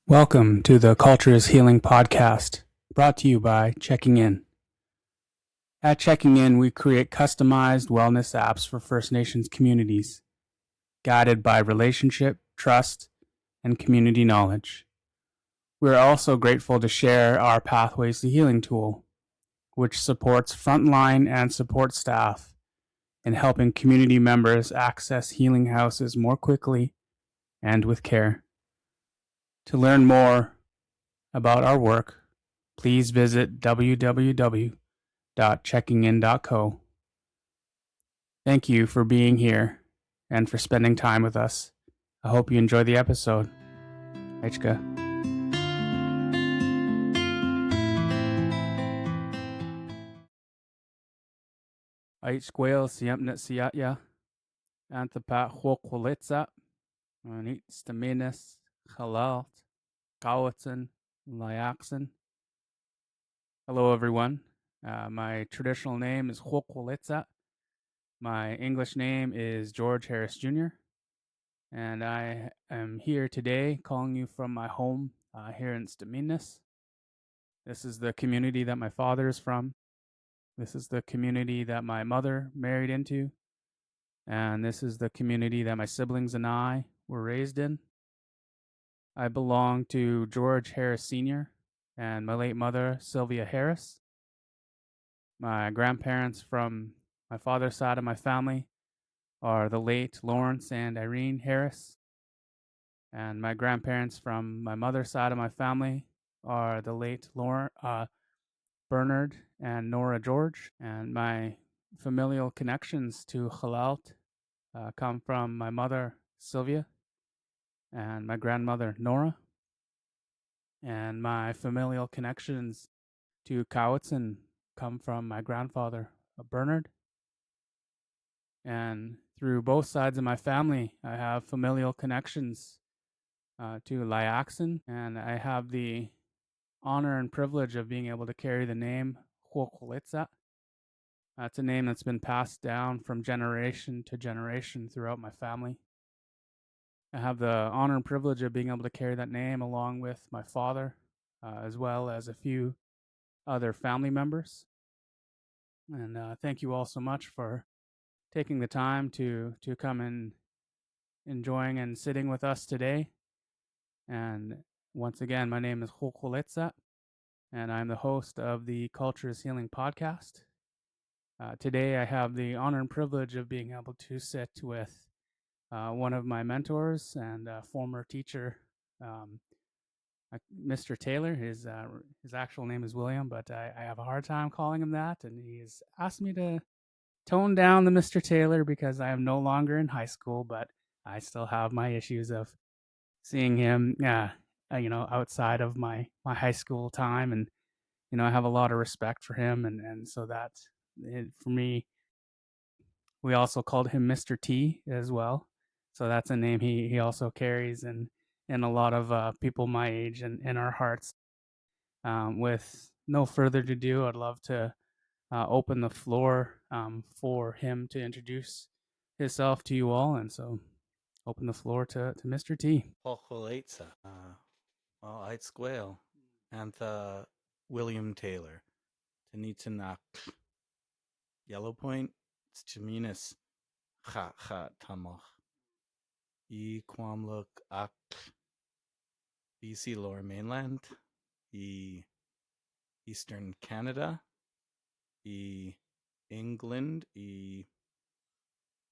Welcome to the Culture is Healing podcast, brought to you by Checking In. At Checking In, we create customized wellness apps for First Nations communities, guided by relationship, trust, and community knowledge. We are also grateful to share our Pathways to Healing tool, which supports frontline and support staff in helping community members access healing houses more quickly and with care. To learn more about our work, please visit www.checkingin.co. Thank you for being here and for spending time with us. I hope you enjoy the episode. Aichka. Aichquail siamnet siatya, anthapa huokwalitza, anit staminis, halalt, kawatsan, lyaxan. Hello, everyone. My traditional name is Huokwalitza. My English name is George Harris Jr., and I am here today calling you from my home here in Staminis. This is the community that my father is from. This is the community that my mother married into. And this is the community that my siblings and I were raised in. I belong to George Harris Sr. and my late mother, Sylvia Harris. My grandparents from my father's side of my family are the late Lawrence and Irene Harris. And my grandparents from my mother's side of my family are the late Bernard and Nora George. And my familial connections to Halalt come from my mother, Sylvia, and my grandmother, Nora. And my familial connections to Cowitson come from my grandfather, Bernard. And through both sides of my family, I have familial connections to Lyaxon, and I have the honor and privilege of being able to carry the name Huokwalitza. It's a name that's been passed down from generation to generation throughout my family. I have the honor and privilege of being able to carry that name along with my father, as well as a few other family members. And thank you all so much for taking the time to come and enjoying and sitting with us today. And once again, my name is Huokwalitza, and I'm the host of the Culture is Healing podcast. Today, I have the honor and privilege of being able to sit with one of my mentors and former teacher, Mr. Taylor. His actual name is William, but I have a hard time calling him that, and he's asked me to tone down the Mr. Taylor because I am no longer in high school, but I still have my issues of seeing him, outside of my high school time, and I have a lot of respect for him, and so that for me, we also called him Mr. T as well. So that's a name he also carries in a lot of people my age and in our hearts. With no further ado, I'd love to open the floor for him to introduce himself to you all. And so open the floor to Mr. T. Pocholaitza. Well, I'd squale. And William Taylor. Tanitanak. Yellow Point. Stiminis. Ha ha tamoch. E Quamlook ak. BC Lower Mainland. E Eastern Canada. E England. E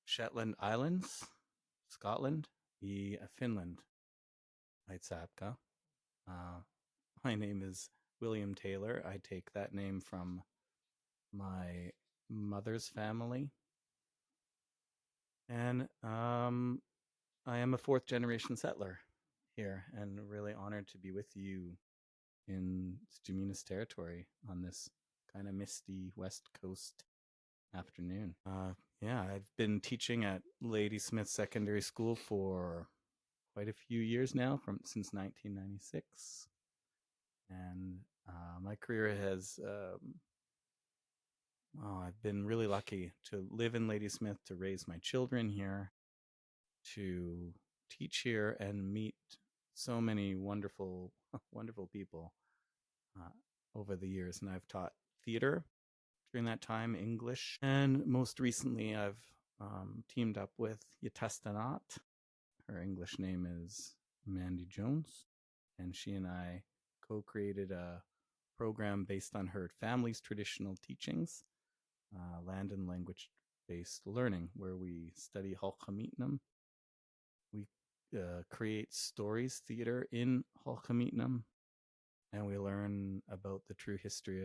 Shetland Islands. Scotland. E Finland. Aitsapka. My name is William Taylor. I take that name from my mother's family. And I am a fourth generation settler here and really honored to be with you in Staminas territory on this kind of misty West Coast afternoon. I've been teaching at Ladysmith Secondary School for quite a few years now, since 1996. And my career has I've been really lucky to live in Ladysmith, to raise my children here, to teach here and meet so many wonderful, wonderful people over the years, and I've taught theater during that time, English, and most recently I've teamed up with Yatestanat. Her English name is Mandy Jones, and she and I co-created a program based on her family's traditional teachings, land and language-based learning, where we study Halkhamitnam. We create stories theater in Halkhamitnam, and we learn about the true history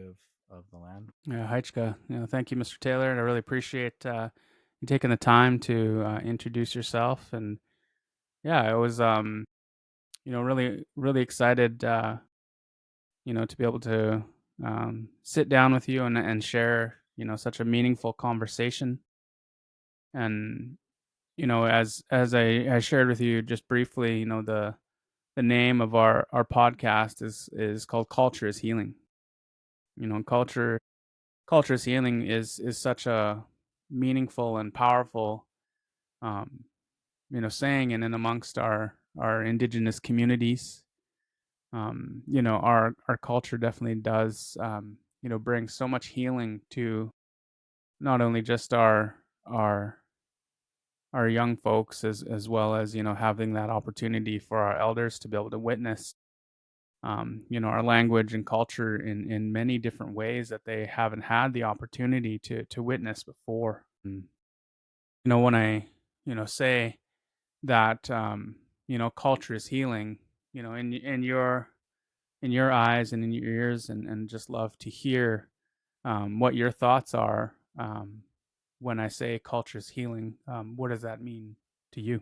of the land. Yeah, Heichka, thank you, Mr. Taylor, and I really appreciate you taking the time to introduce yourself. And yeah, I was, really, really excited, to be able to sit down with you and share, such a meaningful conversation. And as I shared with you just briefly, the name of our podcast is called Culture is Healing. Culture is Healing is such a meaningful and powerful um, saying in and amongst our indigenous communities. Our culture definitely does bring so much healing to not only just our young folks, as well as having that opportunity for our elders to be able to witness our language and culture in many different ways that they haven't had the opportunity to witness before. And, when I say that culture is healing, in your eyes and in your ears, and just love to hear what your thoughts are when I say culture is healing. What does that mean to you?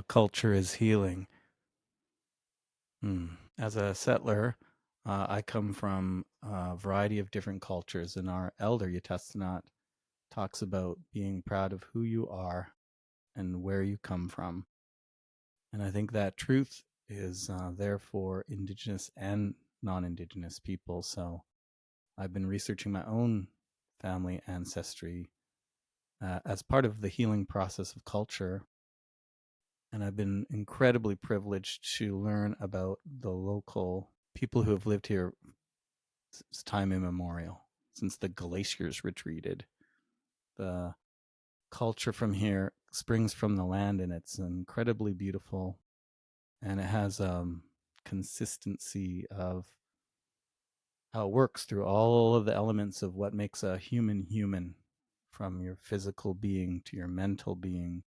Culture is healing. As a settler, I come from a variety of different cultures, and our elder Yatestanat talks about being proud of who you are and where you come from. And I think that truth is there for Indigenous and non-Indigenous people. So I've been researching my own family ancestry as part of the healing process of culture. And I've been incredibly privileged to learn about the local people who have lived here since time immemorial, since the glaciers retreated. The culture from here springs from the land, and it's incredibly beautiful. And it has consistency of how it works through all of the elements of what makes a human human, from your physical being to your mental being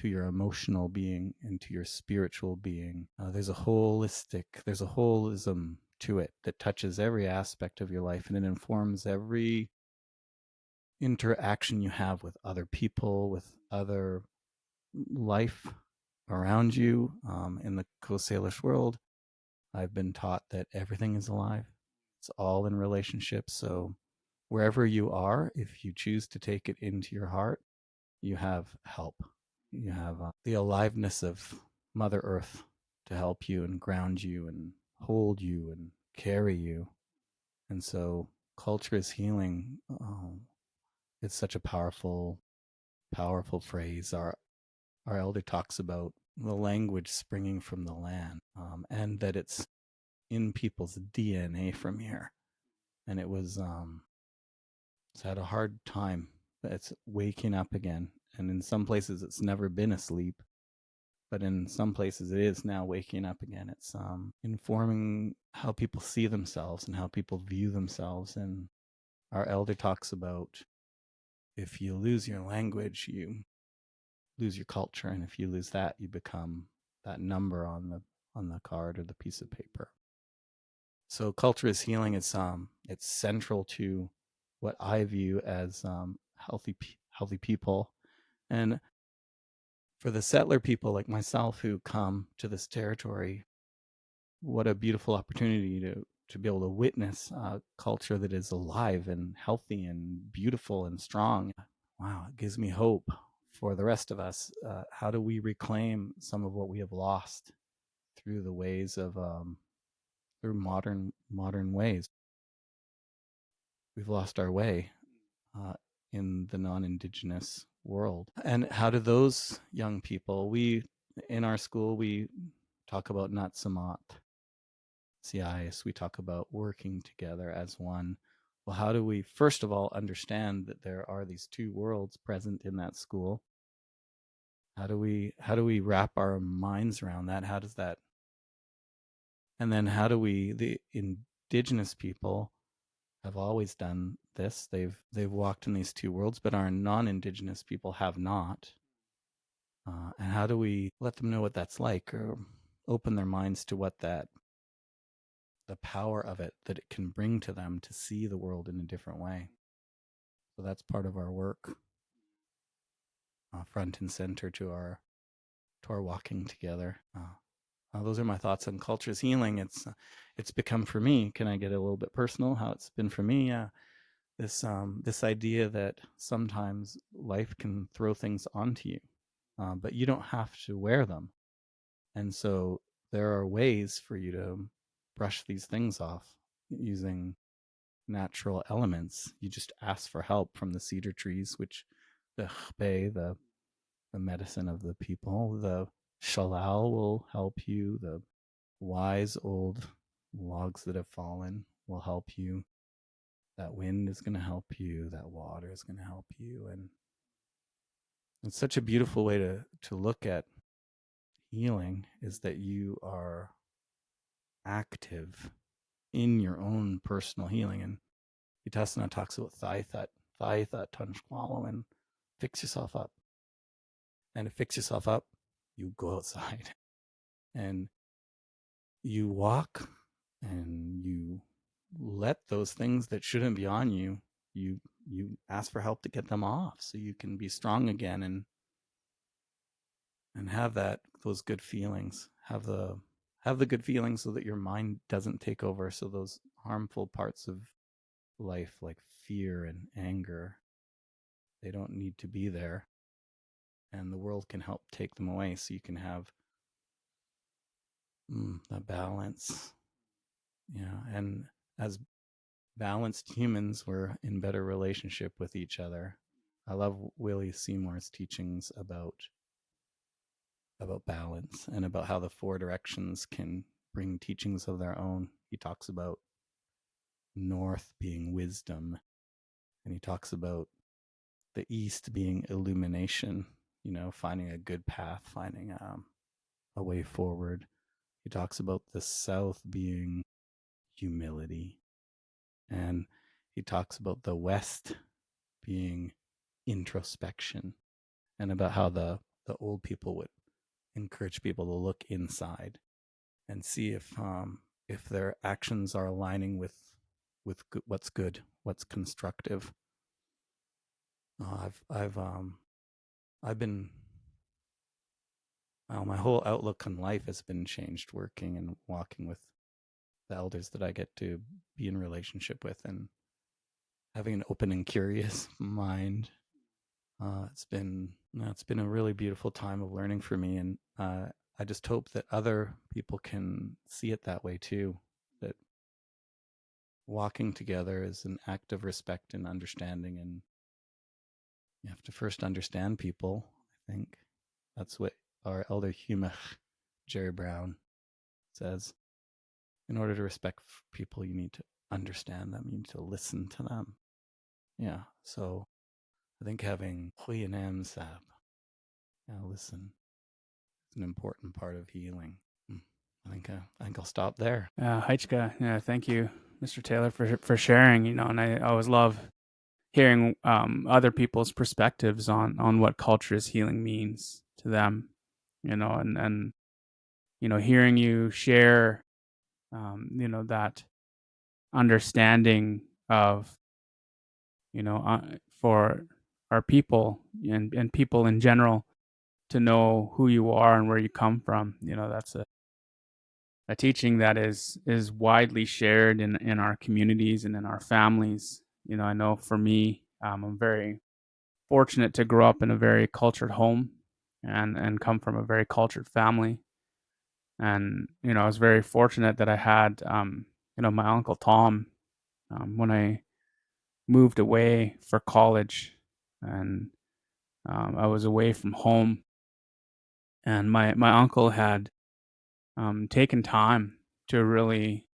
to your emotional being and to your spiritual being. There's a holism to it that touches every aspect of your life, and it informs every interaction you have with other people, with other life around you. In the Coast Salish world, I've been taught that everything is alive. It's all in relationship. So wherever you are, if you choose to take it into your heart, you have help. You have the aliveness of Mother Earth to help you and ground you and hold you and carry you. And so culture is healing. It's such a powerful, powerful phrase. Our elder talks about the language springing from the land, and that it's in people's DNA from here. And it's had a hard time. It's waking up again. And in some places, it's never been asleep. But in some places, it is now waking up again. It's informing how people see themselves and how people view themselves. And our elder talks about, if you lose your language, you lose your culture, and if you lose that, you become that number on the card or the piece of paper. So culture is healing. It's central to what I view as healthy people. And for the settler people like myself who come to this territory, what a beautiful opportunity to be able to witness a culture that is alive and healthy and beautiful and strong. Wow, it gives me hope for the rest of us. How do we reclaim some of what we have lost through the ways of through modern ways? We've lost our way in the non-Indigenous world. And how do those young people, in our school, we talk about Natsamat, CIS, we talk about working together as one. Well, how do we, first of all, understand that there are these two worlds present in that school? How do we wrap our minds around that? How does that, and then how do we, the indigenous people have always done this. They've walked in these two worlds, but our non-indigenous people have not. And how do we let them know what that's like, or open their minds to what the power of it that it can bring to them to see the world in a different way? So that's part of our work, front and center to our walking together. Those are my thoughts on culture's healing. It's become for me. Can I get a little bit personal? How it's been for me? This idea that sometimes life can throw things onto you, but you don't have to wear them. And so there are ways for you to brush these things off using natural elements. You just ask for help from the cedar trees, which the khbe, the medicine of the people, the shalal will help you. The wise old logs that have fallen will help you. That wind is going to help you. That water is going to help you. And it's such a beautiful way to look at healing, is that you are active in your own personal healing. And Vipassana talks about thigh thought, tanshkwalo, and fix yourself up. And to fix yourself up, you go outside and you walk and you let those things that shouldn't be on you, you ask for help to get them off so you can be strong again and have those good feelings. Have the good feelings so that your mind doesn't take over, so those harmful parts of life like fear and anger, they don't need to be there, and the world can help take them away so you can have a balance. Yeah, and as balanced humans, we're in better relationship with each other. I love Willie Seymour's teachings about balance and about how the four directions can bring teachings of their own. He talks about north being wisdom, and he talks about the east being illumination, finding a good path, finding a way forward. He talks about the south being humility, and he talks about the west being introspection, and about how the old people would encourage people to look inside and see if their actions are aligning with what's good, what's constructive. I've been, well, my whole outlook on life has been changed working and walking with the elders that I get to be in relationship with, and having an open and curious mind. It's been a really beautiful time of learning for me, and I just hope that other people can see it that way too. That walking together is an act of respect and understanding, and you have to first understand people. I think that's what our elder Humach, Jerry Brown, says. In order to respect people, you need to understand them. You need to listen to them. Yeah. So I think having Hui and Amsab, listen, is an important part of healing. I think I'll stop there. Heichka, yeah, thank you, Mr. Taylor, for sharing. And I always love hearing other people's perspectives on what culture's healing means to them. And hearing you share, that understanding of, for our people and people in general to know who you are and where you come from. That's a teaching that is widely shared in our communities and in our families. I know for me, I'm very fortunate to grow up in a very cultured home and come from a very cultured family. And, I was very fortunate that I had, my uncle Tom, when I moved away for college, and I was away from home, and my uncle had taken time to really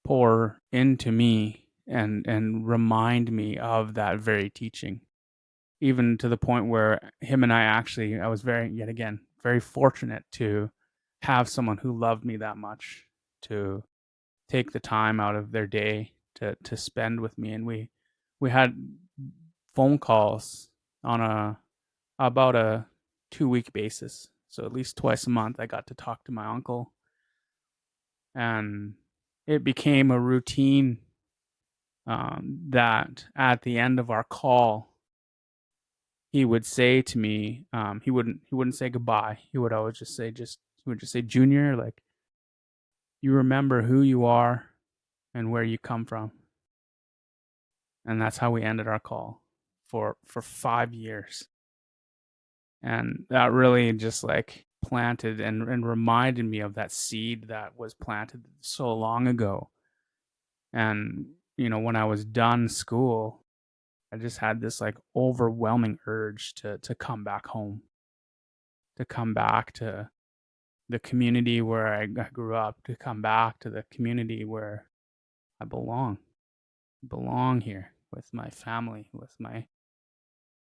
pour into me and remind me of that very teaching, even to the point where him and I was yet again, very fortunate to have someone who loved me that much to take the time out of their day to spend with me. And we had phone calls on about a 2-week basis. So at least twice a month I got to talk to my uncle, and it became a routine, that at the end of our call, he would say to me, he wouldn't say goodbye. He would always he would just say, Junior, like, you remember who you are and where you come from. And that's how we ended our call for 5 years. And that really just like planted and reminded me of that seed that was planted so long ago. And when I was done school, I just had this like overwhelming urge to come back home, to come back to the community where I grew up, to come back to the community where I belong. I belong here with my family, with my,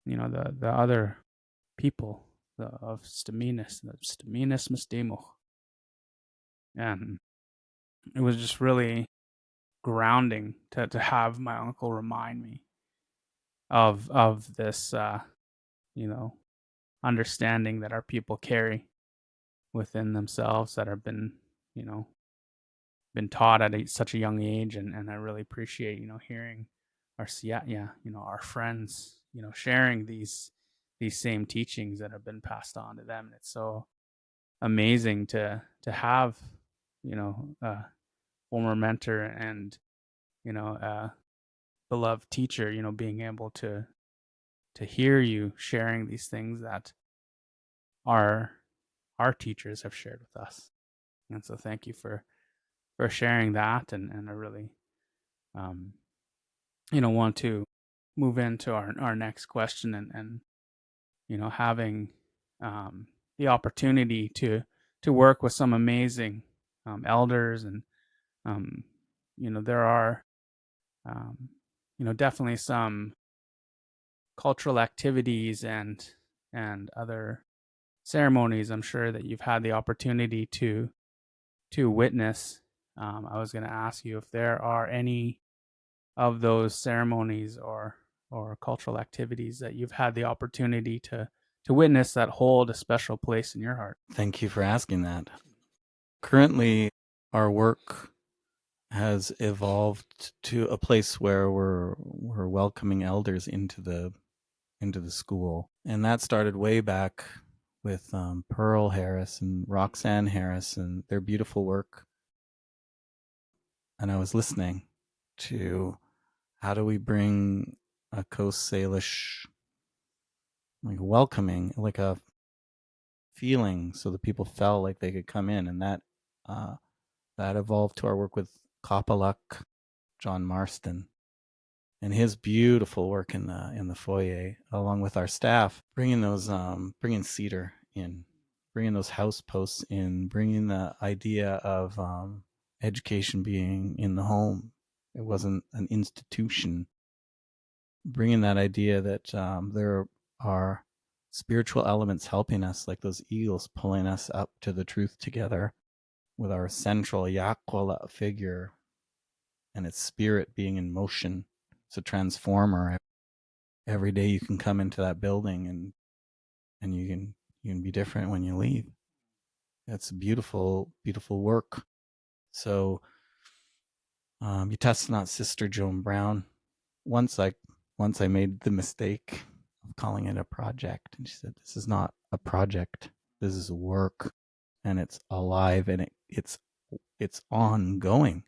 the other people of Staminas, the Staminas Mistimo. And it was just really grounding to have my uncle remind me of this, you know, understanding that our people carry within themselves, that have been, you know, been taught at such a young age. And I really appreciate, hearing our our friends, sharing these same teachings that have been passed on to them. And it's so amazing to have, a former mentor and, a beloved teacher, being able to hear you sharing these things that our our teachers have shared with us. And so thank you for sharing that. And I really, um, want to move into our next question, and having, the opportunity to work with some amazing, elders. And there are, um, definitely some cultural activities and other ceremonies, I'm sure, that you've had the opportunity to witness. I was going to ask you if there are any of those ceremonies or cultural activities that you've had the opportunity to witness that hold a special place in your heart. Thank you for asking that. Currently, our work has evolved to a place where we're welcoming elders into the school, and that started way back with Pearl Harris and Roxanne Harris and their beautiful work. And I was listening to how do we bring a Coast Salish like welcoming, like a feeling, so that people felt like they could come in, and that evolved to our work with Kapaluk John Marston and his beautiful work in the foyer, along with our staff, bringing bringing cedar in, bringing those house posts in, bringing the idea of education being in the home. It wasn't an institution. Bringing that idea that there are spiritual elements helping us, like those eagles pulling us up to the truth together, with our central Yakwala figure and its spirit being in motion. It's a transformer. Every day you can come into that building and you can be different when you leave. It's beautiful, beautiful work. So you tested not Sister Joan Brown. Once I made the mistake of calling it a project, and she said, "This is not a project. This is work, and it's alive, and it's ongoing."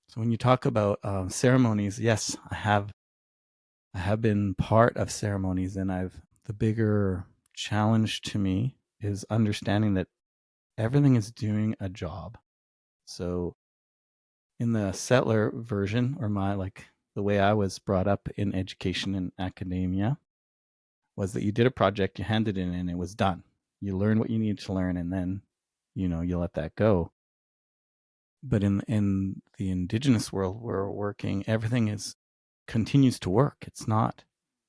So when you talk about ceremonies, yes, I have been part of ceremonies, and the bigger challenge to me is understanding that everything is doing a job. So in the settler version, or the way I was brought up in education and academia, was that you did a project, you handed it in, and it was done. You learned what you needed to learn, and then you let that go. But in the indigenous world, we're working, everything continues to work. It's not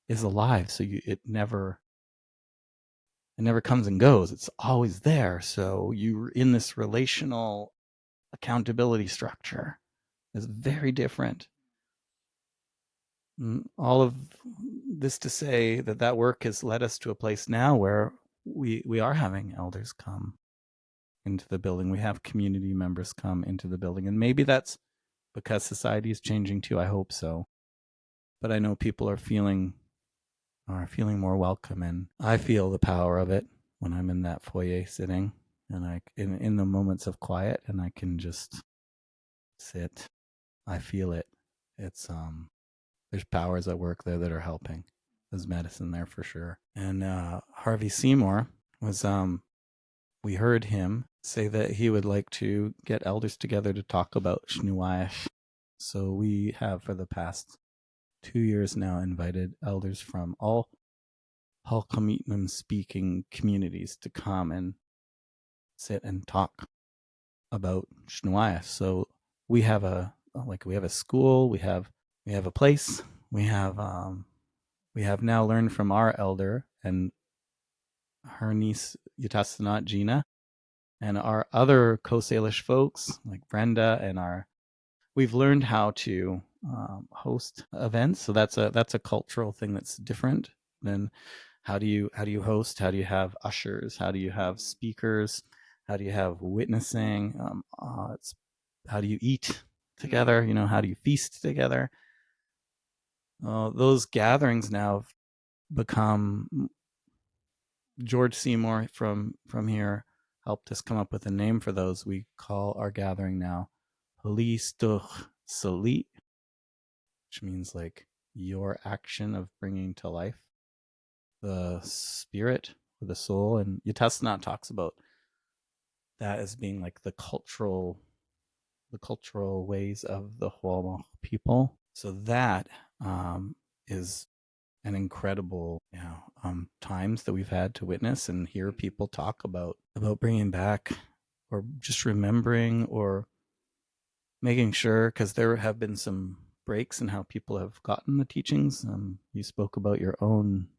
is alive, so it never comes and goes. It's always there. So you're in this relational accountability structure. It's very different. All of this to say that work has led us to a place now where we are having elders come into the building. We have community members come into the building, and maybe that's because society is changing too. I hope so, but I know people are feeling more welcome, and I feel the power of it when I'm in that foyer sitting, and in the moments of quiet, and I can just sit. I feel it. It's there's powers at work there that are helping. There's medicine there for sure. And Harvey Seymour was we heard him say that he would like to get elders together to talk about Shnuash. So we have for the past 2 years now invited elders from all Halkamitnum speaking communities to come and sit and talk about Shnuash. So we have a school, we have a place, we have now learned from our elder and her niece Yutasanat Gina and our other Coast Salish folks like Brenda and we've learned how to host events. So that's a cultural thing that's different than how do you host? How do you have ushers? How do you have speakers? How do you have witnessing? It's how do you eat together? How do you feast together? Those gatherings now have become. George Seymour from here helped us come up with a name for those. We call our gathering now Police Duch Salit, which means like your action of bringing to life the spirit or the soul. And Yatasnat talks about that as being like the cultural ways of the Hwalmach people. So that is an incredible times that we've had to witness and hear people talk about bringing back or just remembering or making sure, because there have been some breaks in how people have gotten the teachings. You spoke about your own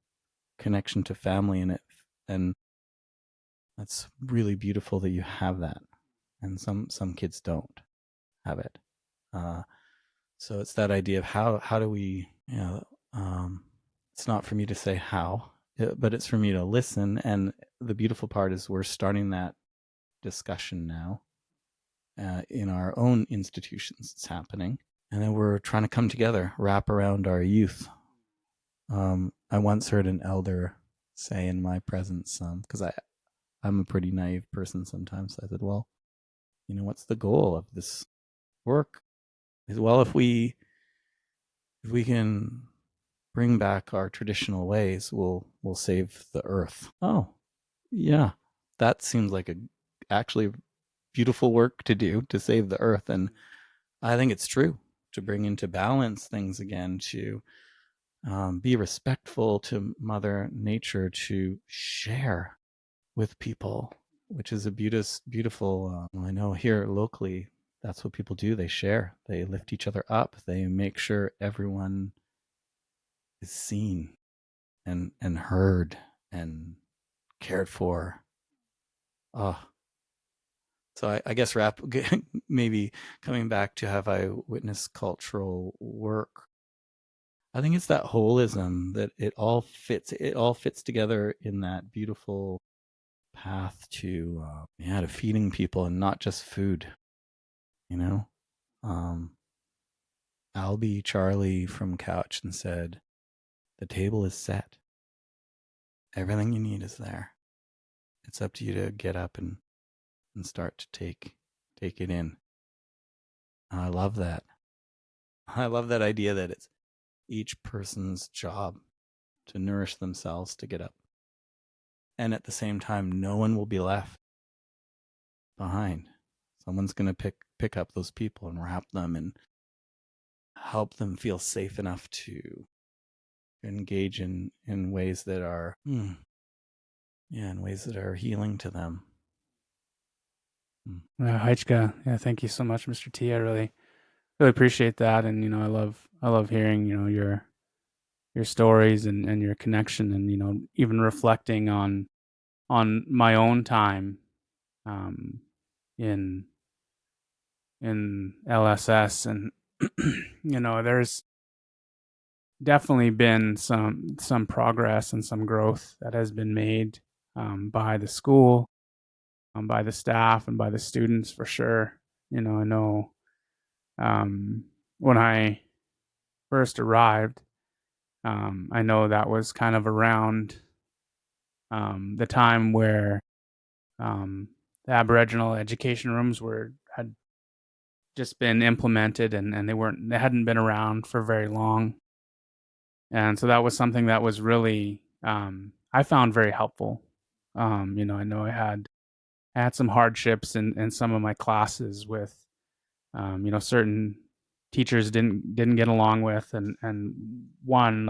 connection to family in it, and that's really beautiful that you have that, and some kids don't have it. So it's that idea of how do we, it's not for me to say how, but it's for me to listen. And the beautiful part is we're starting that discussion now in our own institutions. It's happening. And then we're trying to come together, wrap around our youth. I once heard an elder say in my presence, because I'm a pretty naive person sometimes. I said, well, what's the goal of this work? Is, well, if we can bring back our traditional ways, we'll save the earth. Oh, yeah, that seems like actually beautiful work to do to save the earth, and I think it's true, to bring into balance things again, to be respectful to Mother Nature, to share with people, which is a beautiful. I know here locally, that's what people do. They share. They lift each other up. They make sure everyone is seen and heard and cared for. Oh, so I guess maybe coming back to have I witnessed cultural work. I think it's that holism that it all fits together in that beautiful path to to feeding people, and not just food. Albie Charlie from Couch and said, the table is set. Everything you need is there. It's up to you to get up and start to take it in. I love that. I love that idea that it's each person's job to nourish themselves, to get up. And at the same time, no one will be left behind. Someone's going to pick up those people and wrap them and help them feel safe enough to engage in ways that are in ways that are healing to them. Mm. Heichka, yeah, thank you so much, Mr. T. I really appreciate that, and I love hearing your stories and your connection, and even reflecting on my own time um, in LSS, and there's definitely been some progress and some growth that has been made by the school, by the staff, and by the students for sure. I know um, when I first arrived, I know that was kind of around the time where um, the Aboriginal education rooms had just been implemented, and they hadn't been around for very long, and so that was something that was really I found very helpful. I know I had some hardships in some of my classes with certain teachers didn't get along with, and one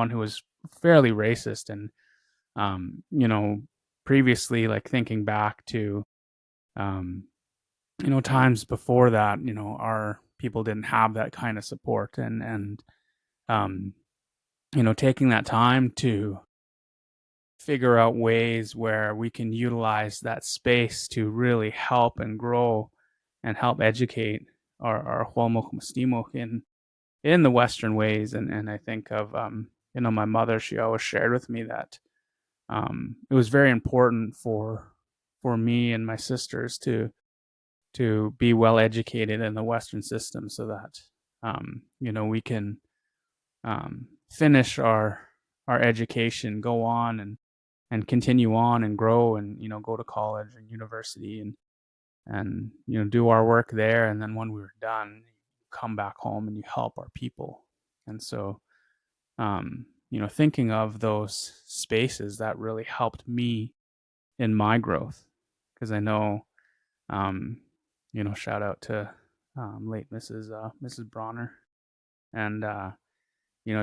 who was fairly racist, and previously, like thinking back to um times before that, our people didn't have that kind of support, and um taking that time to figure out ways where we can utilize that space to really help and grow and help educate our Hualmok Mustimok in the Western ways. And I think of, my mother, she always shared with me that it was very important for me and my sisters to be well educated in the Western system so that, we can finish our education, go on and continue on and grow, and go to college and university, and do our work there, and then when we were done, come back home and you help our people. And so thinking of those spaces that really helped me in my growth, because I know shout out to late Mrs. Bronner, and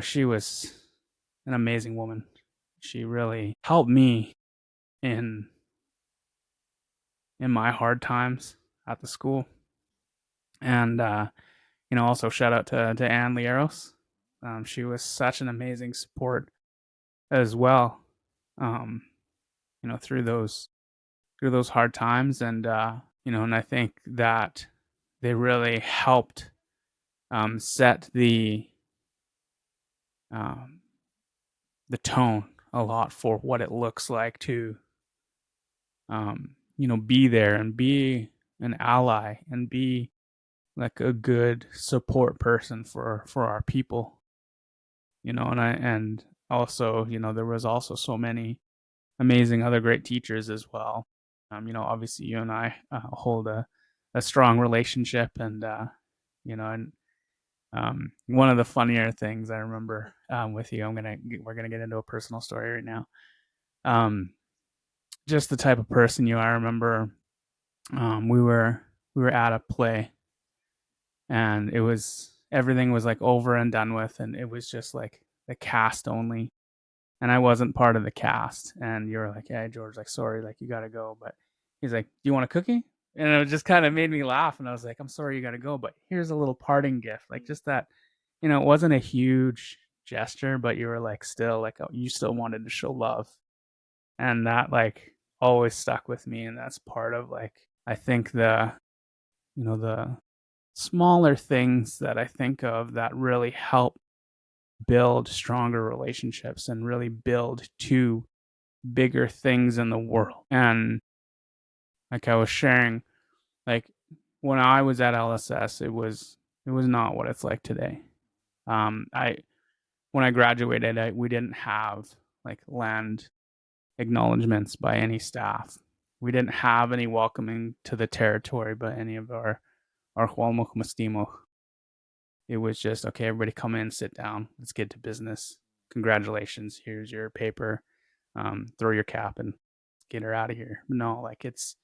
she was an amazing woman. She really helped me in my hard times at the school. And also shout out to Ann Lieros. She was such an amazing support as well. Um, through those hard times, and I think that they really helped set um, the tone a lot for what it looks like to be there and be an ally and be like a good support person for our people. And also, there was also so many amazing other great teachers as well. Obviously you and I hold a strong relationship, and one of the funnier things I remember with you, we're gonna get into a personal story right now. Um, just the type of person you are. I remember we were at a play, and everything was like over and done with, and it was just like the cast only, and I wasn't part of the cast. And you were like, "Yeah, George, like, sorry, like, you gotta go." But he's like, "Do you want a cookie?" And it just kind of made me laugh. And I was like, "I'm sorry, you gotta go, but here's a little parting gift." Like, just that, it wasn't a huge gesture, but you were like, still like, oh, you still wanted to show love, and that like always stuck with me. And that's part of, like, I think the smaller things that I think of that really help build stronger relationships and really build two bigger things in the world. And like I was sharing, like, when I was at LSS, it was not what it's like today. I When I graduated, we didn't have like land acknowledgments by any staff. We didn't have any welcoming to the territory by any of our Hualmok Mastimo. It was just, okay, everybody come in, sit down, let's get to business. Congratulations, here's your paper. Throw your cap and get her out of here. No, like, it's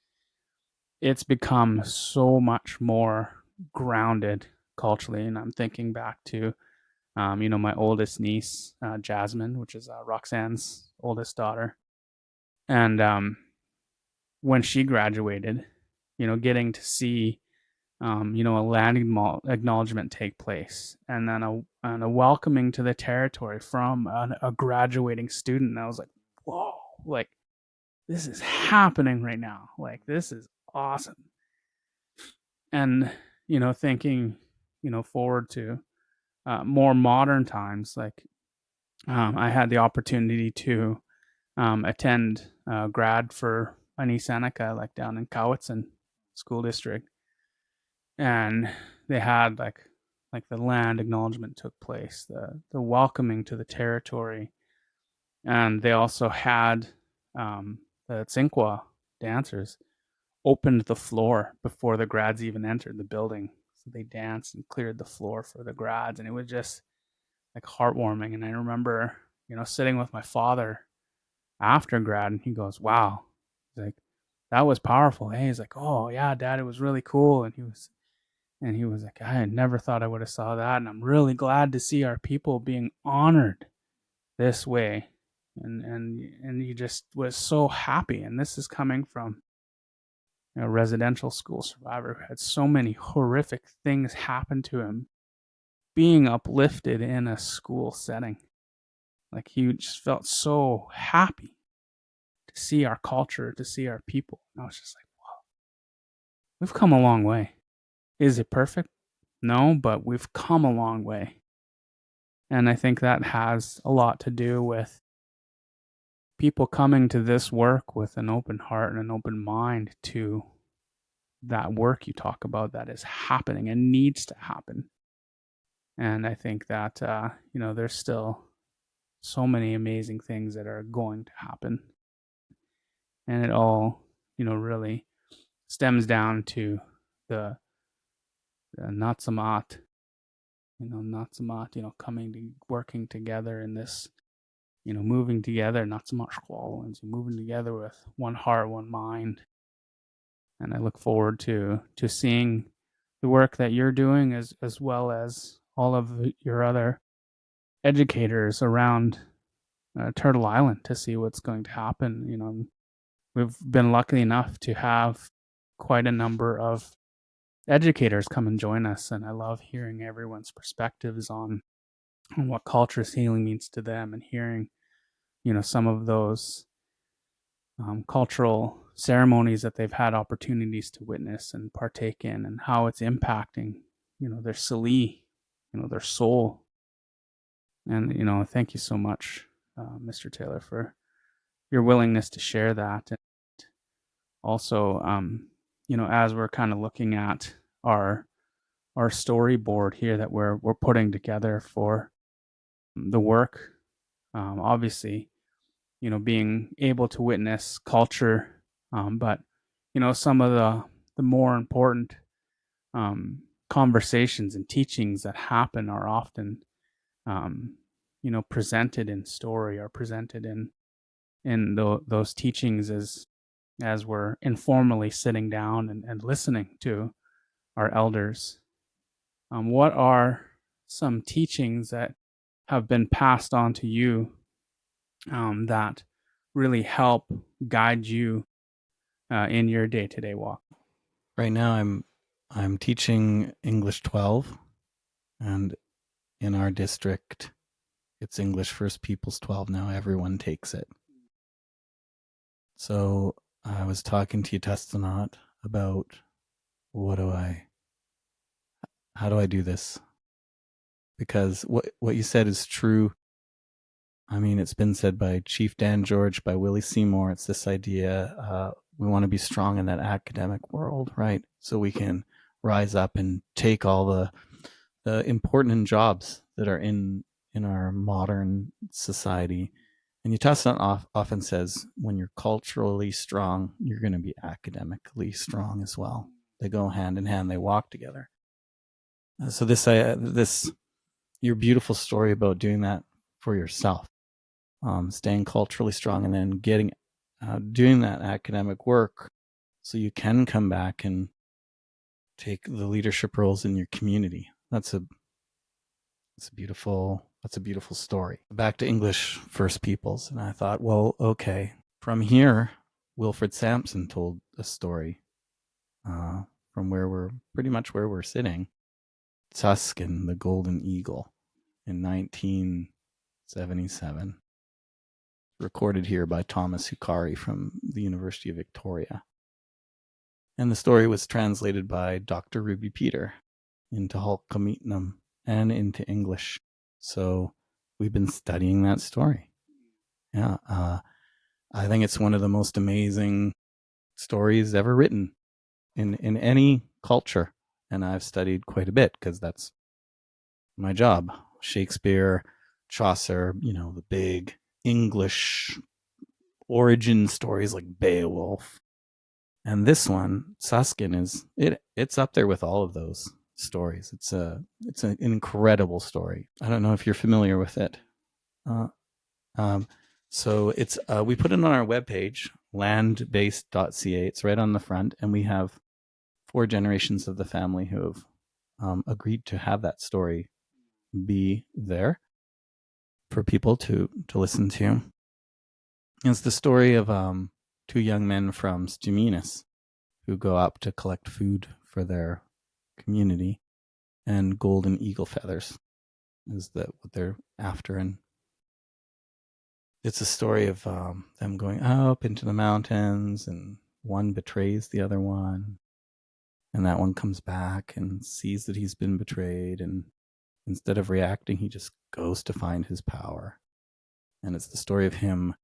become so much more grounded culturally. And I'm thinking back to my oldest niece, Jasmine, which is Roxanne's oldest daughter. And when she graduated, getting to see, a land acknowledgement take place, and then a welcoming to the territory from a graduating student. And I was like, whoa, like this is happening right now. Like this is awesome. And thinking, forward to more modern times, like I had the opportunity to attend grad for an Seneca, like down in Cowitson School District, and they had like the land acknowledgement took place, the welcoming to the territory, and they also had the Tsinqua dancers opened the floor before the grads even entered the building. So they danced and cleared the floor for the grads, and it was just like heartwarming. And I remember, sitting with my father after grad, and he goes, "Wow," he's like, "that was powerful." Hey, he's like, "Oh yeah, Dad, it was really cool." And he was like, "I had never thought I would have saw that, and I'm really glad to see our people being honored this way." And he just was so happy. And this is coming from a residential school survivor who had so many horrific things happen to him, being uplifted in a school setting. Like he just felt so happy to see our culture, to see our people. And I was just like, wow, we've come a long way. Is it perfect? No, but we've come a long way. And I think that has a lot to do with people coming to this work with an open heart and an open mind to that work you talk about that is happening and needs to happen. And I think that, there's still so many amazing things that are going to happen. And it all, really stems down to the Natsamat, coming to working together in this, moving together, Natsamat Shkwalwans, moving together with one heart, one mind. And I look forward to seeing the work that you're doing, as well as all of your other educators around Turtle Island, to see what's going to happen. We've been lucky enough to have quite a number of educators come and join us, and I love hearing everyone's perspectives on what culture's healing means to them, and hearing, some of those cultural ceremonies that they've had opportunities to witness and partake in, and how it's impacting, their Sali, their soul. And, thank you so much, Mr. Taylor, for your willingness to share that. And also, as we're kind of looking at our storyboard here that we're putting together for the work, obviously, being able to witness culture, but some of the more important conversations and teachings that happen are often presented in story, or presented in those teachings as we're informally sitting down and listening to our elders. What are some teachings that have been passed on to you that really help guide you in your day-to-day walk? Right now, I'm teaching English 12, and in our district, it's English First Peoples 12 now. Everyone takes it. So I was talking to you, Testanot, about how do I do this? Because what you said is true. I mean, it's been said by Chief Dan George, by Willie Seymour. It's this idea, we want to be strong in that academic world, right? So we can rise up and take all the important jobs that are in our modern society. And Yutasana often says, when you're culturally strong, you're going to be academically strong as well. They go hand in hand. They walk together. So this your beautiful story about doing that for yourself, staying culturally strong, and then doing that academic work, so you can come back and take the leadership roles in your community. That's a beautiful story. Back to English First Peoples, and I thought, well, okay, from here, Wilfred Sampson told a story from pretty much where we're sitting, Suskin, the Golden Eagle, in 1977, recorded here by Thomas Hukari from the University of Victoria. And the story was translated by Dr. Ruby Peter into Hulkameetnam and into English. So we've been studying that story. Yeah, I think it's one of the most amazing stories ever written in any culture. And I've studied quite a bit because that's my job. Shakespeare, Chaucer, the big English origin stories like Beowulf. And this one, Suskin, it's up there with all of those stories. It's an incredible story. I don't know if you're familiar with it. So it's we put it on our webpage, landbased.ca. It's right on the front, and we have 4 generations of the family who have agreed to have that story be there for people to listen to. It's the story of 2 young men from Stuminas who go up to collect food for their community, and golden eagle feathers is what they're after. And it's a story of them going up into the mountains, and one betrays the other one, and that one comes back and sees that he's been betrayed, and instead of reacting, he just goes to find his power. And it's the story of him.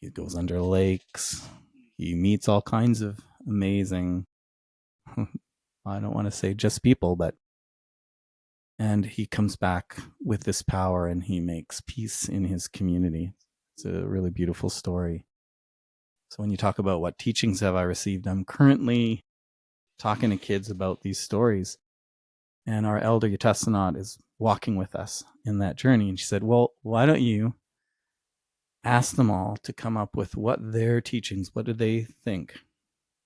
He goes under lakes. He meets all kinds of amazing, I don't want to say just people, and he comes back with this power, and he makes peace in his community. It's a really beautiful story. So when you talk about what teachings have I received, I'm currently talking to kids about these stories. And our elder Yatasanat is walking with us in that journey. And she said, well, why don't you ask them all to come up with what their teachings, what do they think?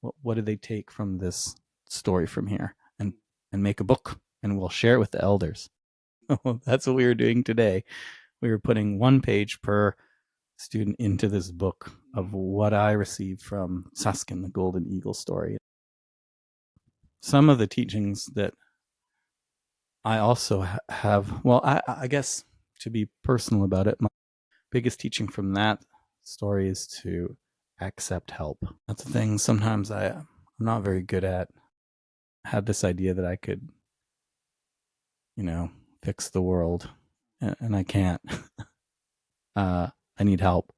What did they take from this story from here? And make a book, and we'll share it with the elders. That's what we were doing today. We were putting 1 page per student into this book of what I received from Suskin, the Golden Eagle story. Some of the teachings that I also have, well, I guess to be personal about it, my biggest teaching from that story is to accept help. That's the thing sometimes I'm not very good at. I had this idea that I could, fix the world, and I can't. I need help.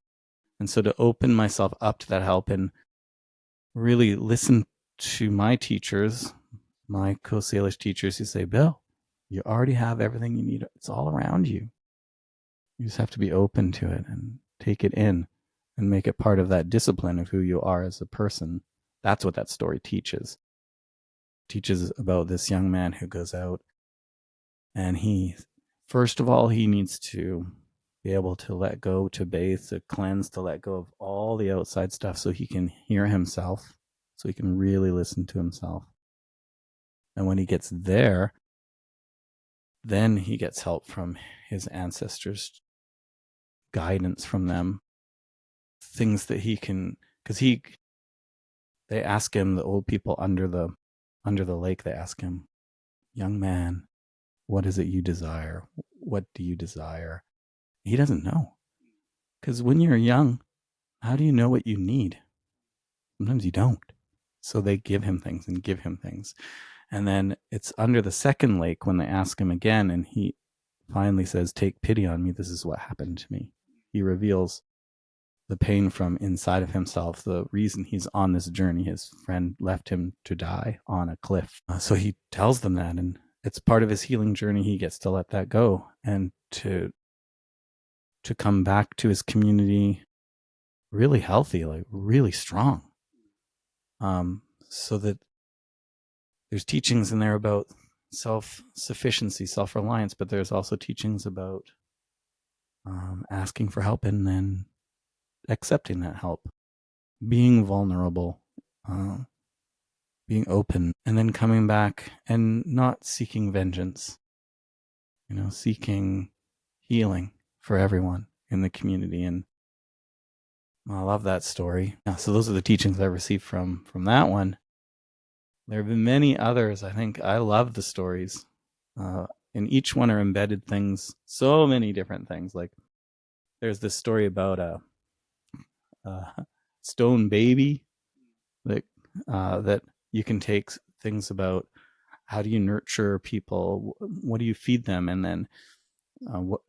And so to open myself up to that help and really listen to my teachers, my co-Salish teachers, who say, Bill, you already have everything you need. It's all around you. You just have to be open to it and take it in and make it part of that discipline of who you are as a person. That's what that story teaches. It teaches about this young man who goes out, and first of all, he needs to be able to let go, to bathe, to cleanse, to let go of all the outside stuff so he can hear himself, so he can really listen to himself. And when he gets there, then he gets help from his ancestors, guidance from them, things that he can, because they ask him, the old people under the lake, they ask him, young man, what is it you desire? What do you desire? He doesn't know. Because when you're young, how do you know what you need? Sometimes you don't. So they give him things and give him things. And then it's under the second lake when they ask him again, and he finally says, take pity on me. This is what happened to me. He reveals the pain from inside of himself, the reason he's on this journey. His friend left him to die on a cliff. So he tells them that, and it's part of his healing journey. He gets to let that go and to come back to his community really healthy, like really strong. So that there's teachings in there about self-sufficiency, self-reliance, but there's also teachings about asking for help and then accepting that help, being vulnerable, being open, and then coming back and not seeking vengeance, seeking healing for everyone in the community. And I love that story. Yeah, so those are the teachings I received from that one. There have been many others. I think I love the stories. In each one are embedded things, so many different things. Like there's this story about a stone baby that that you can take things about how do you nurture people, what do you feed them, and then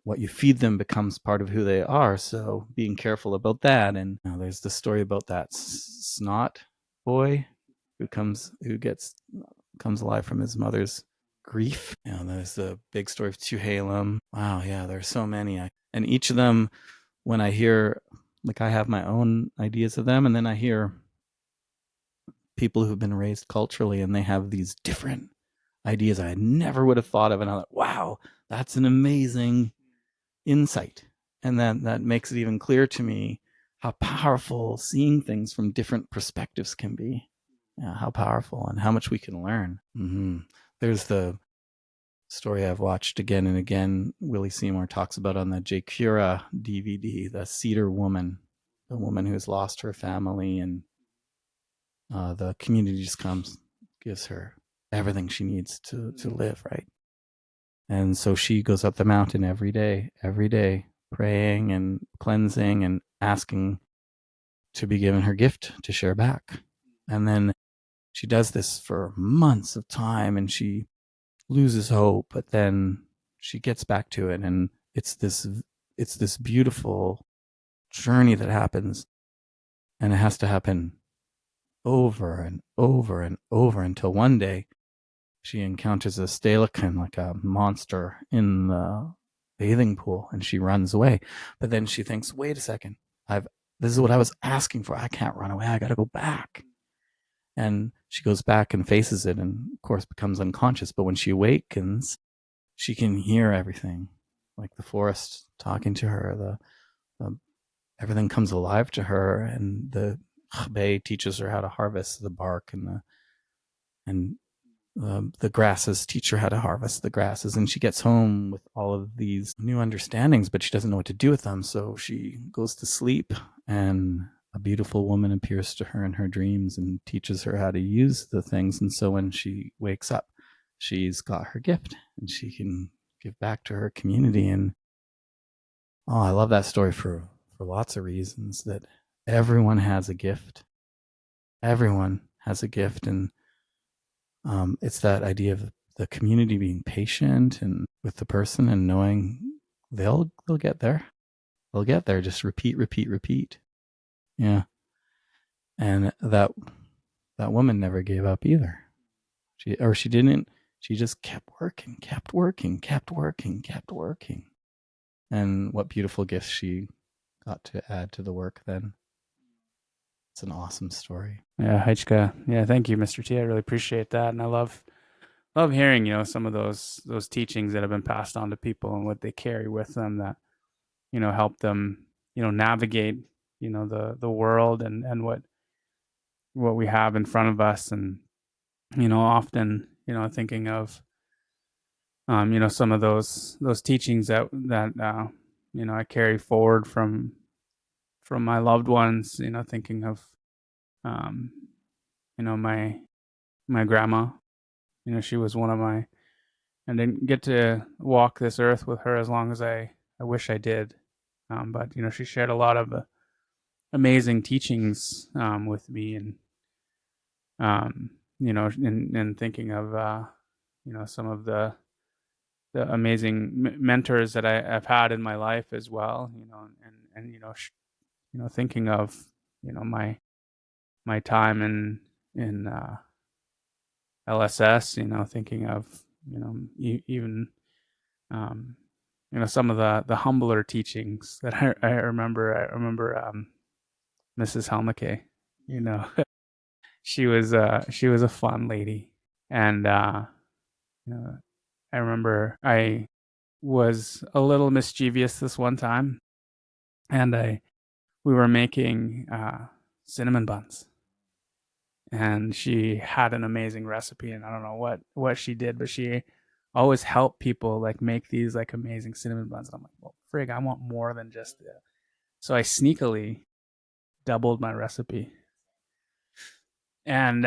what you feed them becomes part of who they are. So being careful about that. And there's the story about that snot boy who comes alive from his mother's grief. There's the big story of Tuhalem. Wow, yeah, there's so many. And each of them, when I hear, like, I have my own ideas of them, and then I hear people who've been raised culturally and they have these different ideas I never would have thought of. And I'm like, wow, that's an amazing insight. And then that makes it even clearer to me how powerful seeing things from different perspectives can be. Yeah, how powerful and how much we can learn. There's the story I've watched again and again. Willie Seymour talks about on the J. Cura DVD, the Cedar Woman, the woman who's lost her family, and the community just comes, gives her everything she needs to live, right? And so she goes up the mountain every day, praying and cleansing and asking to be given her gift to share back. And then she does this for months of time and she loses hope, but then she gets back to it. And it's this beautiful journey that happens, and it has to happen over and over and over until one day she encounters a stalakin, like a monster in the bathing pool, and she runs away. But then she thinks, wait a second, this is what I was asking for. I can't run away. I got to go back. And she goes back and faces it, and of course becomes unconscious. But when she awakens, she can hear everything, like the forest talking to her. The everything comes alive to her, and the Bay teaches her how to harvest the bark, and the grasses teach her how to harvest the grasses. And she gets home with all of these new understandings, but she doesn't know what to do with them. So she goes to sleep, and a beautiful woman appears to her in her dreams and teaches her how to use the things. And so when she wakes up, she's got her gift and she can give back to her community. And I love that story for lots of reasons, that everyone has a gift. Everyone has a gift. And it's that idea of the community being patient and with the person and knowing they'll get there. They'll get there. Just repeat, repeat, repeat. Yeah. And that woman never gave up either. She didn't. She just kept working, kept working, kept working, kept working. And what beautiful gifts she got to add to the work then. It's an awesome story. Yeah, Heichka. Yeah, thank you, Mr. T. I really appreciate that, and I love hearing some of those teachings that have been passed on to people and what they carry with them that help them navigate the world and what we have in front of us. And often thinking of some of those teachings that I carry forward from my loved ones. Thinking of um, my grandma. She was one of my. I didn't get to walk this earth with her as long as I wish I did. But she shared a lot of amazing teachings with me, and and thinking of some of the amazing mentors that I've had in my life as well. And thinking of my time in LSS. Thinking of even um, some of the humbler teachings that I remember. I remember Mrs. Helmeke. You know, she was a fun lady, and I remember I was a little mischievous this one time, and we were making cinnamon buns, and she had an amazing recipe, and I don't know what she did, but she always helped people like make these like amazing cinnamon buns. And I'm like, well, frig, I want more than just this. So I sneakily doubled my recipe, and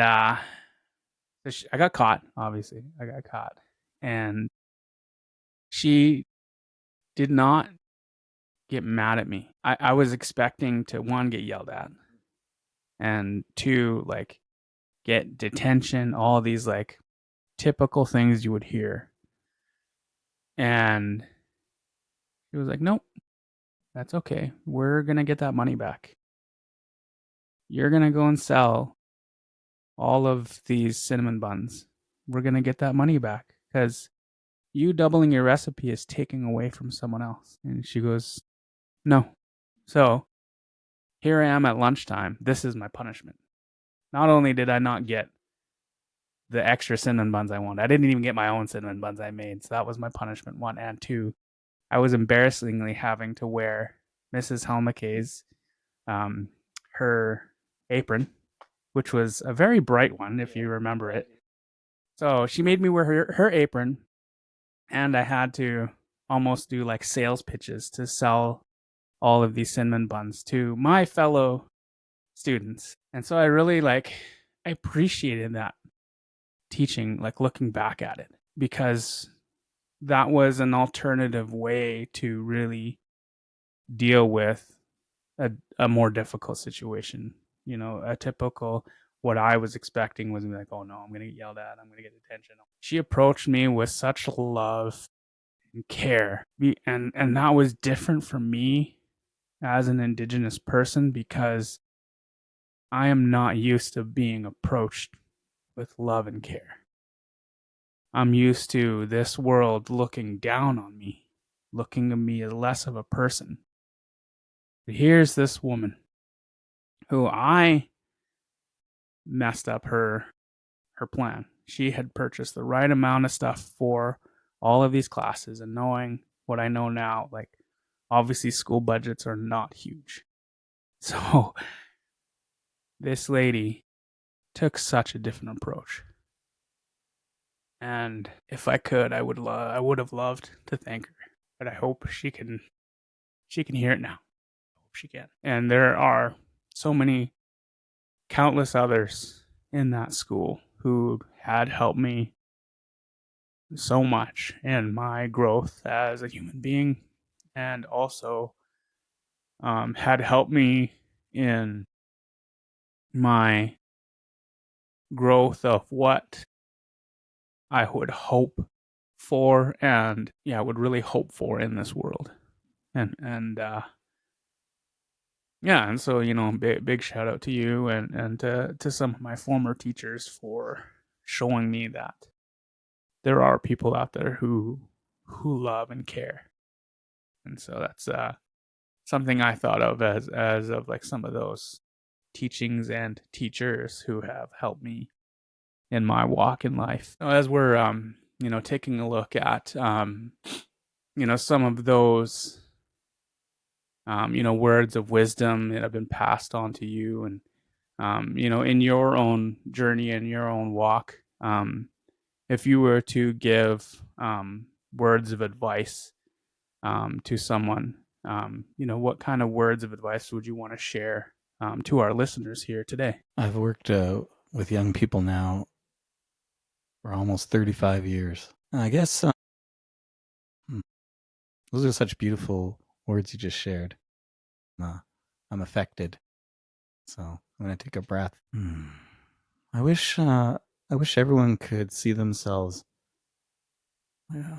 I got caught, obviously. I got caught. And she did not get mad at me. I was expecting to, one, get yelled at, and two, like, get detention, all these like typical things you would hear. And she was like, nope, that's okay. We're going to get that money back. You're going to go and sell all of these cinnamon buns. We're going to get that money back because you doubling your recipe is taking away from someone else. And she goes, no. So here I am at lunchtime. This is my punishment. Not only did I not get the extra cinnamon buns I wanted, I didn't even get my own cinnamon buns I made. So that was my punishment, one. And two, I was embarrassingly having to wear Mrs. Helmekay's her apron, which was a very bright one, if you remember it. So she made me wear her apron, and I had to almost do like sales pitches to sell all of these cinnamon buns to my fellow students. And so I really I appreciated that teaching, like looking back at it, because that was an alternative way to really deal with a more difficult situation. You know, a typical, what I was expecting was like, oh no, I'm going to get yelled at. I'm going to get attention. She approached me with such love and care. And that was different for me as an Indigenous person, because I am not used to being approached with love and care. I'm used to this world looking down on me, looking at me as less of a person. But here's this woman who I messed up her plan. She had purchased the right amount of stuff for all of these classes, and knowing what I know now, like, obviously school budgets are not huge. So this lady took such a different approach. And if I could, I would have loved to thank her. But I hope she can hear it now. I hope she can. And there are so many countless others in that school who had helped me so much in my growth as a human being, and also had helped me in my growth of what I would hope for, and would really hope for in this world. And and so, you know, big shout out to you and to some of my former teachers for showing me that there are people out there who love and care. And so that's something I thought of as of like some of those teachings and teachers who have helped me in my walk in life. As we're taking a look at some of those words of wisdom that have been passed on to you, and in your own journey and your own walk, if you were to give words of advice to someone, what kind of words of advice would you want to share to our listeners here today? I've worked with young people now for almost 35 years. I guess those are such beautiful words you just shared. I'm affected. So I'm going to take a breath. I wish everyone could see themselves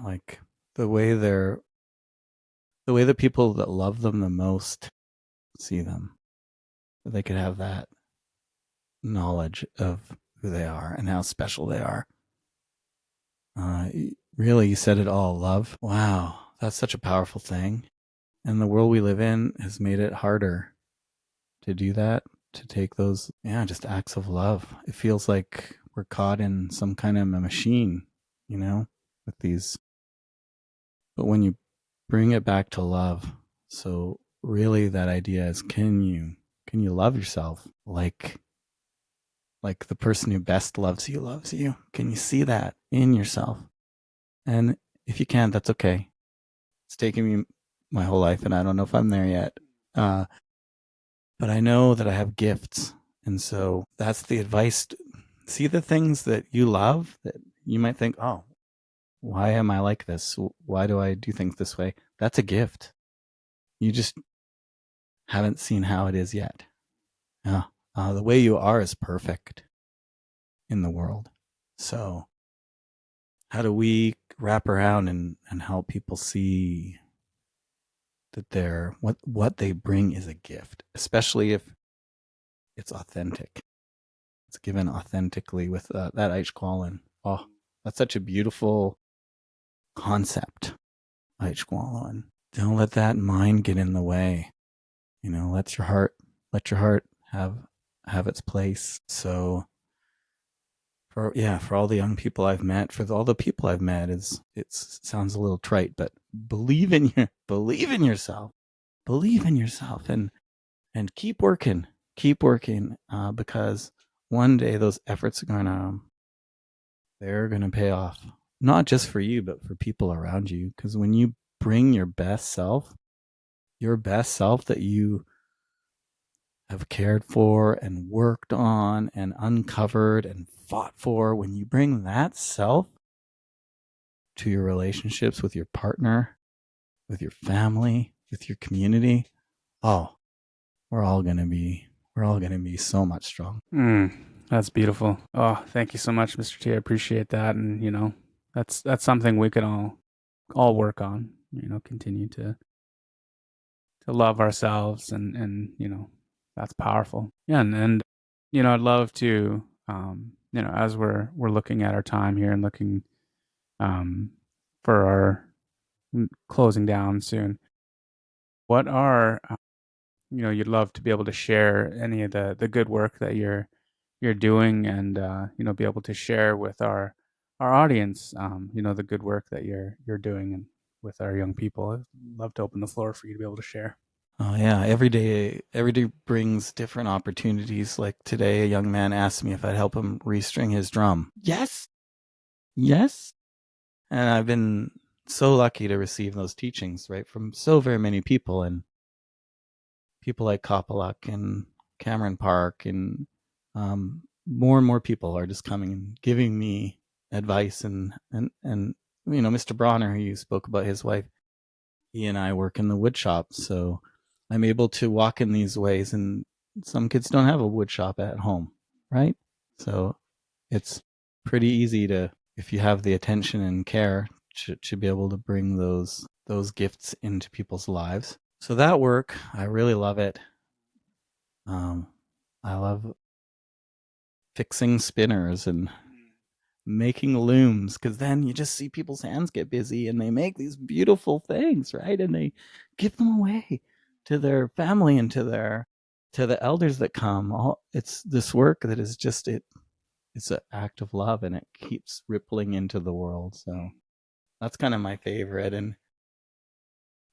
like the way the people that love them the most see them. That they could have that knowledge of who they are and how special they are. Really, you said it all. Love. Wow, that's such a powerful thing. And the world we live in has made it harder to do that, to take those, just acts of love. It feels like we're caught in some kind of a machine, with these. But when you bring it back to love, so really that idea is, can you love yourself like the person who best loves you? Can you see that in yourself? And if you can't, that's okay. It's taken me my whole life, and I don't know if I'm there yet. But I know that I have gifts. And so that's the advice see the things that you love that you might think, oh, why am I like this? Why do I do things this way? That's a gift. You just haven't seen how it is yet. Yeah. The way you are is perfect in the world. So how do we wrap around and help people see that they're what they bring is a gift, especially if it's authentic. It's given authentically with that Aichqualan. Oh, that's such a beautiful concept, Aichqualan. Don't let that mind get in the way. Let your heart have its place. So for all the young people I've met, for all the people I've met, it sounds a little trite, but believe in yourself, and keep working, because one day those efforts are they're gonna pay off, not just for you, but for people around you. Because when you bring your best self that you have cared for and worked on and uncovered and fought for, when you bring that self to your relationships with your partner, with your family, with your community, oh, we're all gonna be so much stronger. That's beautiful. Oh, thank you so much, Mr. T. I appreciate that. And that's something we can all work on, continue to love ourselves, and that's powerful. Yeah. And I'd love to, as we're looking at our time here and looking, for our closing down soon, what are, you'd love to be able to share any of the good work that you're doing, and be able to share with our audience, the good work that you're doing and with our young people. I'd love to open the floor for you to be able to share. Oh yeah, every day brings different opportunities. Like today, a young man asked me if I'd help him restring his drum. Yes. And I've been so lucky to receive those teachings, right, from so very many people, and people like Kopaluk and Cameron Park, and more and more people are just coming and giving me advice, and Mr. Bronner, who you spoke about, his wife, he and I work in the wood shop, so I'm able to walk in these ways, and some kids don't have a wood shop at home, right? So it's pretty easy to, if you have the attention and care, to be able to bring those gifts into people's lives. So that work, I really love it. I love fixing spinners and making looms, because then you just see people's hands get busy and they make these beautiful things, right? And they give them away to their family and to the elders that come. It's this work that is just it's an act of love, and it keeps rippling into the world. So that's kind of my favorite. And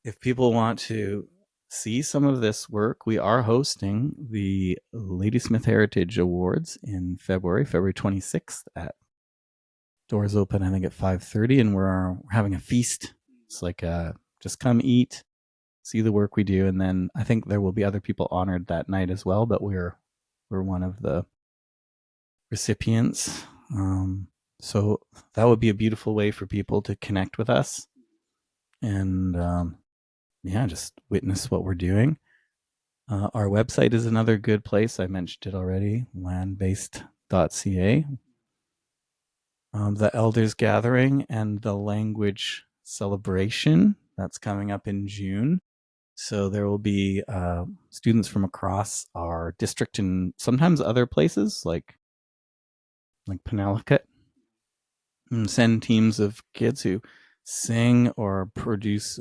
if people want to see some of this work, we are hosting the Ladysmith Heritage Awards in February 26th, at doors open, I think, at 5:30, and we're having a feast. It's like just come eat, see the work we do, and then I think there will be other people honored that night as well, but we're one of the recipients. So that would be a beautiful way for people to connect with us and just witness what we're doing. Our website is another good place. I mentioned it already, landbased.ca. The Elders Gathering and the Language Celebration, that's coming up in June. So there will be students from across our district and sometimes other places like Penelakut, and send teams of kids who sing or produce,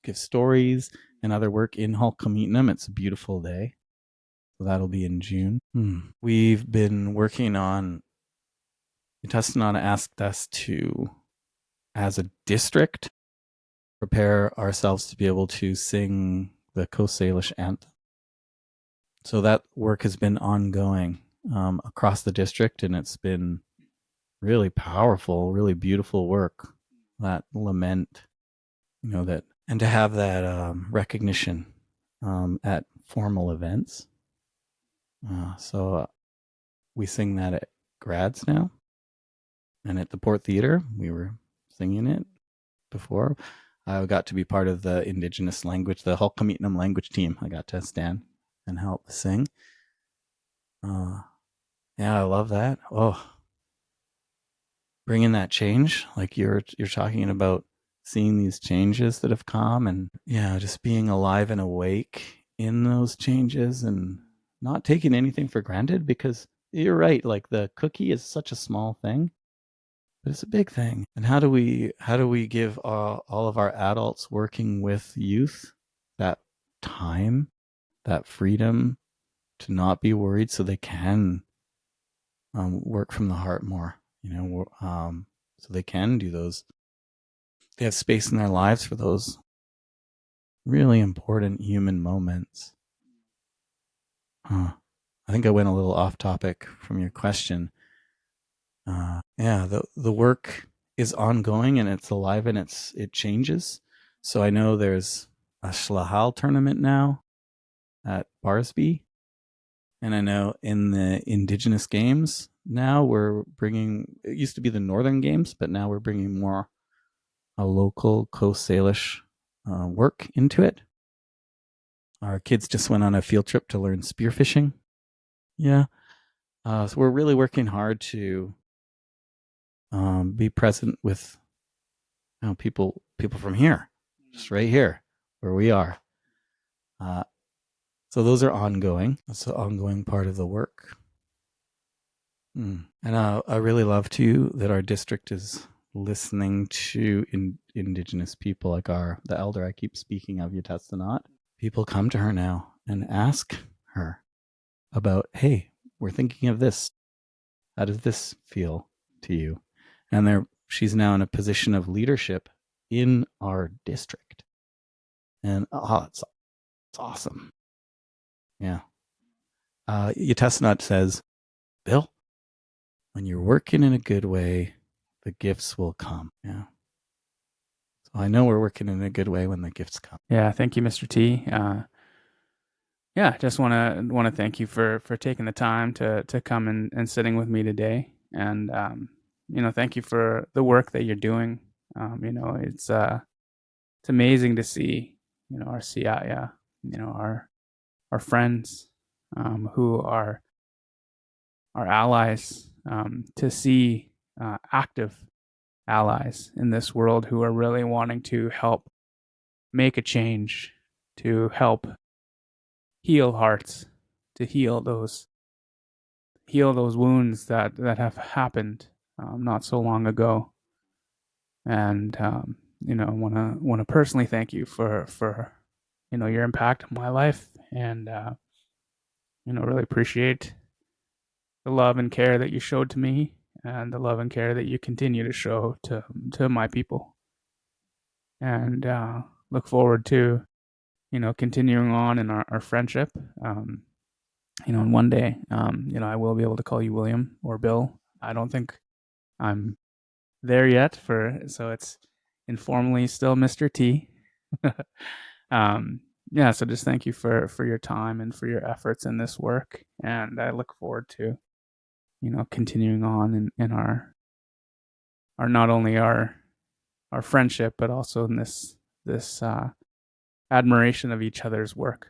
give stories and other work in Hulkameetnam. It's a beautiful day. So that'll be in June. We've been working on, Tustinana asked us to, as a district, prepare ourselves to be able to sing the Coast Salish anthem. So that work has been ongoing across the district, and it's been really powerful, really beautiful work. That lament, that, and to have that recognition at formal events. So we sing that grads now. And at the Port Theatre, we were singing it before. I got to be part of the Indigenous language, the Hulkamitnam language team. I got to stand and help sing. Yeah, I love that. Oh, bringing that change, like you're talking about, seeing these changes that have come, and yeah, just being alive and awake in those changes and not taking anything for granted, because you're right, like the cookie is such a small thing, but it's a big thing. And how do we give all of our adults working with youth that time, that freedom to not be worried, so they can work from the heart more, so they can do those. They have space in their lives for those really important human moments. I think I went a little off topic from your question. Yeah, the work is ongoing and it's alive and it changes. So I know there's a Schlahal tournament now at Barsby, and I know in the Indigenous Games now we're bringing. It used to be the Northern Games, but now we're bringing more a local Coast Salish work into it. Our kids just went on a field trip to learn spearfishing. Yeah, so we're really working hard to be present with people from here, just right here where we are. So those are ongoing. That's an ongoing part of the work. And I really love too that our district is listening to Indigenous people, like the elder I keep speaking of, Yatestanot. People come to her now and ask her about, hey, we're thinking of this. How does this feel to you? And she's now in a position of leadership in our district. And it's awesome. Yeah. Yatestanot says, Bill, when you're working in a good way, the gifts will come. Yeah. So I know we're working in a good way when the gifts come. Yeah, thank you, Mr. T. Yeah, just want to thank you for taking the time to come and sitting with me today, and thank you for the work that you're doing. It's amazing to see our Siaya, our friends, who are our allies, to see active allies in this world who are really wanting to help make a change, to help heal hearts, to heal those wounds that have happened not so long ago. And want to personally thank you for your impact on my life, and really appreciate the love and care that you showed to me, and the love and care that you continue to show to my people. And look forward to continuing on in our friendship. And one day, I will be able to call you William or Bill. I don't think I'm there yet, so it's informally still Mr. T. Yeah, so just thank you for your time and for your efforts in this work, and I look forward to continuing on in our not only our friendship, but also in this admiration of each other's work.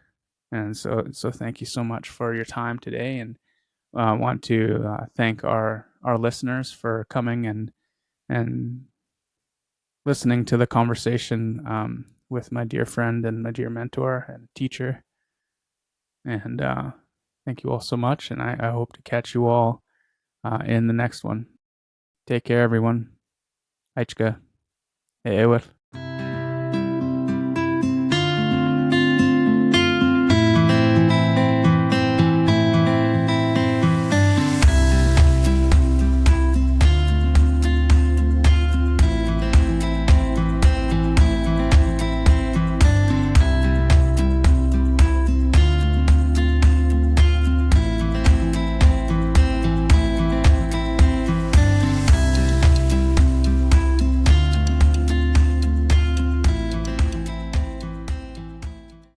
And so thank you so much for your time today, and want to thank our listeners for coming and listening to the conversation with my dear friend and my dear mentor and teacher. And thank you all so much, and I hope to catch you all in the next one. Take care, everyone. Aichka. Eewit.